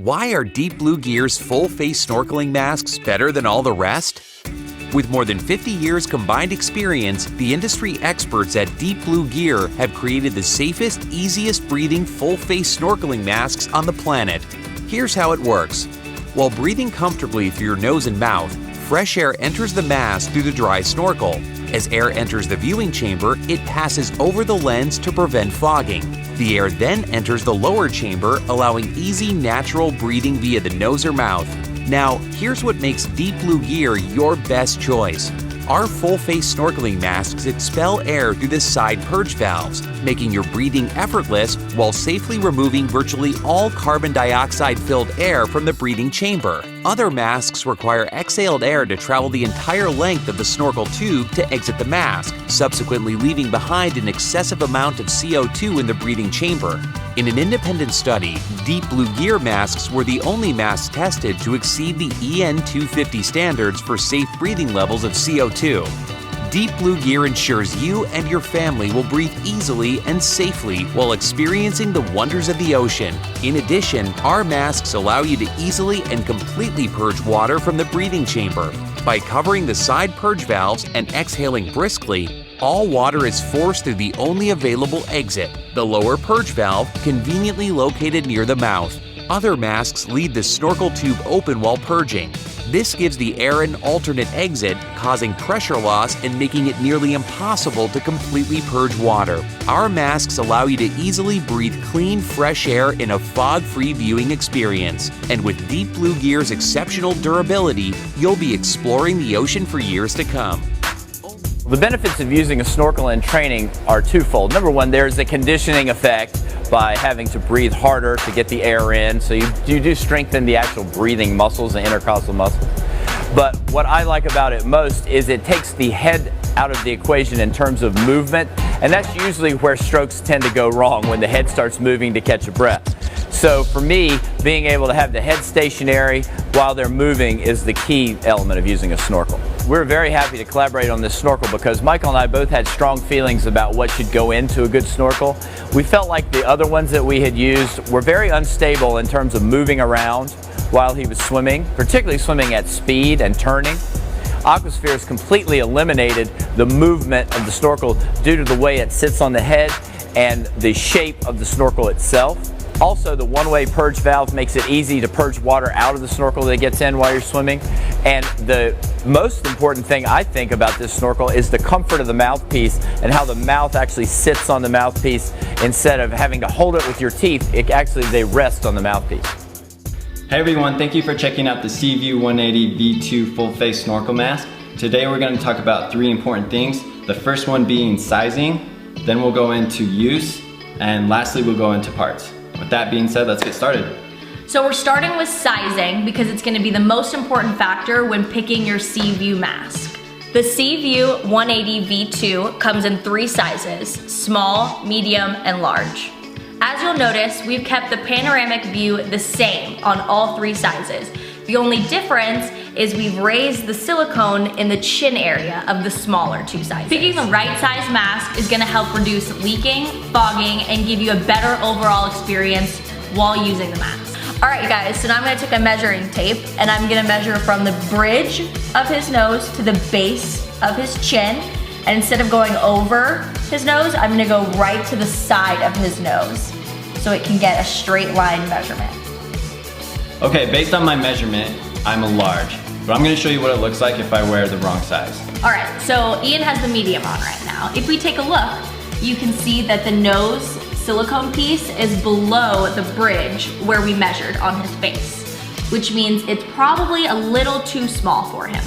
Why are Deep Blue Gear's full-face snorkeling masks better than all the rest? With more than 50 years combined experience, the industry experts at Deep Blue Gear have created the safest, easiest breathing full-face snorkeling masks on the planet. Here's how it works. While breathing comfortably through your nose and mouth, fresh air enters the mask through the dry snorkel. As air enters the viewing chamber, it passes over the lens to prevent fogging. The air then enters the lower chamber, allowing easy, natural breathing via the nose or mouth. Now, here's what makes Deep Blue Gear your best choice. Our full-face snorkeling masks expel air through the side purge valves, making your breathing effortless while safely removing virtually all carbon dioxide-filled air from the breathing chamber. Other masks require exhaled air to travel the entire length of the snorkel tube to exit the mask, subsequently leaving behind an excessive amount of CO2 in the breathing chamber. In an independent study, Deep Blue Gear masks were the only masks tested to exceed the EN 250 standards for safe breathing levels of CO2. Deep Blue Gear ensures you and your family will breathe easily and safely while experiencing the wonders of the ocean. In addition, our masks allow you to easily and completely purge water from the breathing chamber. By covering the side purge valves and exhaling briskly, all water is forced through the only available exit, the lower purge valve, conveniently located near the mouth. Other masks leave the snorkel tube open while purging. This gives the air an alternate exit, causing pressure loss and making it nearly impossible to completely purge water. Our masks allow you to easily breathe clean, fresh air in a fog-free viewing experience. And with Deep Blue Gear's exceptional durability, you'll be exploring the ocean for years to come. The benefits of using a snorkel in training are twofold. Number one, there's a conditioning effect by having to breathe harder to get the air in, so you do strengthen the actual breathing muscles, the intercostal muscles. But what I like about it most is it takes the head out of the equation in terms of movement, and that's usually where strokes tend to go wrong, when the head starts moving to catch a breath. So for me, being able to have the head stationary while they're moving is the key element of using a snorkel. We're very happy to collaborate on this snorkel because Michael and I both had strong feelings about what should go into a good snorkel. We felt like the other ones that we had used were very unstable in terms of moving around while he was swimming, particularly swimming at speed and turning. Aquasphere has completely eliminated the movement of the snorkel due to the way it sits on the head and the shape of the snorkel itself. Also, the one-way purge valve makes it easy to purge water out of the snorkel that gets in while you're swimming. And the most important thing I think about this snorkel is the comfort of the mouthpiece and how the mouth actually sits on the mouthpiece instead of having to hold it with your teeth. They rest on the mouthpiece. Hey everyone, thank you for checking out the Seaview 180 V2 full face snorkel mask. Today we're going to talk about three important things. The first one being sizing, then we'll go into use, and lastly we'll go into parts. With that being said, let's get started. So we're starting with sizing because it's going to be the most important factor when picking your Seaview mask. The Seaview 180 V2 comes in three sizes: small, medium, and large. As you'll notice, we've kept the panoramic view the same on all three sizes. The only difference is we've raised the silicone in the chin area of the smaller two sizes. Picking the right size mask is gonna help reduce leaking, fogging, and give you a better overall experience while using the mask. All right, guys, so now I'm gonna take a measuring tape and I'm gonna measure from the bridge of his nose to the base of his chin. And instead of going over his nose, I'm gonna go right to the side of his nose so it can get a straight line measurement. Okay, based on my measurement, I'm a large, but I'm gonna show you what it looks like if I wear the wrong size. All right, so Ian has the medium on right now. If we take a look, you can see that the nose silicone piece is below the bridge where we measured on his face, which means it's probably a little too small for him.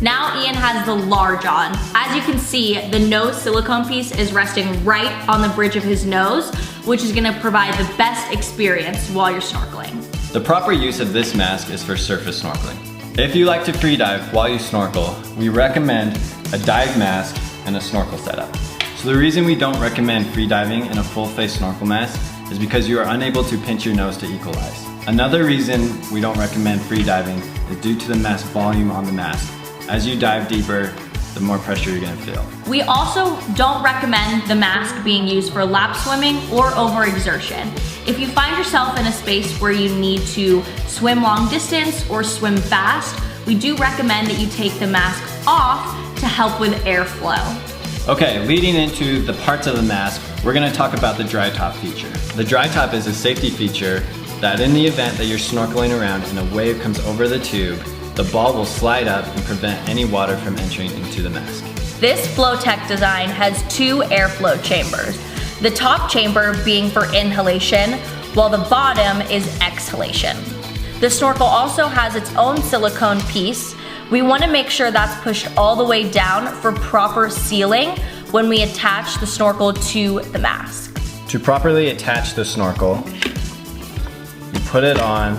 Now Ian has the large on. As you can see, the nose silicone piece is resting right on the bridge of his nose, which is gonna provide the best experience while you're snorkeling. The proper use of this mask is for surface snorkeling. If you like to free dive while you snorkel, we recommend a dive mask and a snorkel setup. So the reason we don't recommend free diving in a full face snorkel mask is because you are unable to pinch your nose to equalize. Another reason we don't recommend free diving is due to the mask volume on the mask. As you dive deeper, the more pressure you're gonna feel. We also don't recommend the mask being used for lap swimming or overexertion. If you find yourself in a space where you need to swim long distance or swim fast, we do recommend that you take the mask off to help with airflow. Okay, leading into the parts of the mask, we're gonna talk about the dry top feature. The dry top is a safety feature that in the event that you're snorkeling around and a wave comes over the tube, the ball will slide up and prevent any water from entering into the mask. This Flowtech design has 2 airflow chambers, the top chamber being for inhalation, while the bottom is exhalation. The snorkel also has its own silicone piece. We want to make sure that's pushed all the way down for proper sealing when we attach the snorkel to the mask. To properly attach the snorkel, you put it on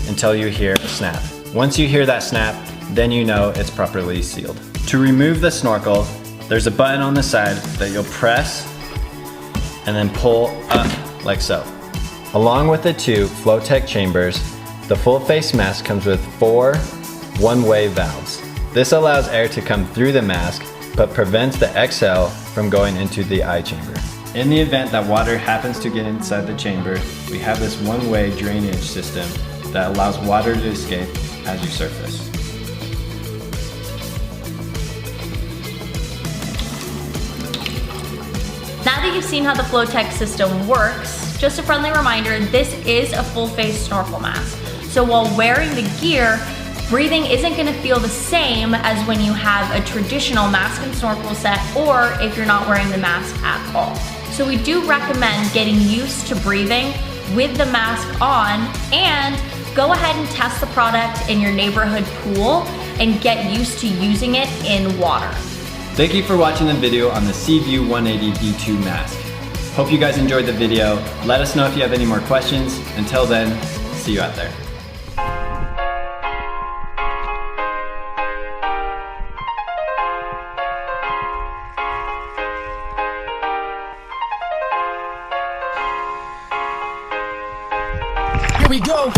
until you hear a snap. Once you hear that snap, then you know it's properly sealed. To remove the snorkel, there's a button on the side that you'll press and then pull up like so. Along with the 2 Flowtech chambers, the full face mask comes with 4 one-way valves. This allows air to come through the mask, but prevents the exhale from going into the eye chamber. In the event that water happens to get inside the chamber, we have this one-way drainage system that allows water to escape as you surface. Now that you've seen how the Flowtech system works, just a friendly reminder, this is a full face snorkel mask. So while wearing the gear, breathing isn't gonna feel the same as when you have a traditional mask and snorkel set, or if you're not wearing the mask at all. So we do recommend getting used to breathing with the mask on, and go ahead and test the product in your neighborhood pool and get used to using it in water. Thank you for watching the video on the Seaview 180 V2 mask. Hope you guys enjoyed the video. Let us know if you have any more questions. Until then, see you out there. Here we go.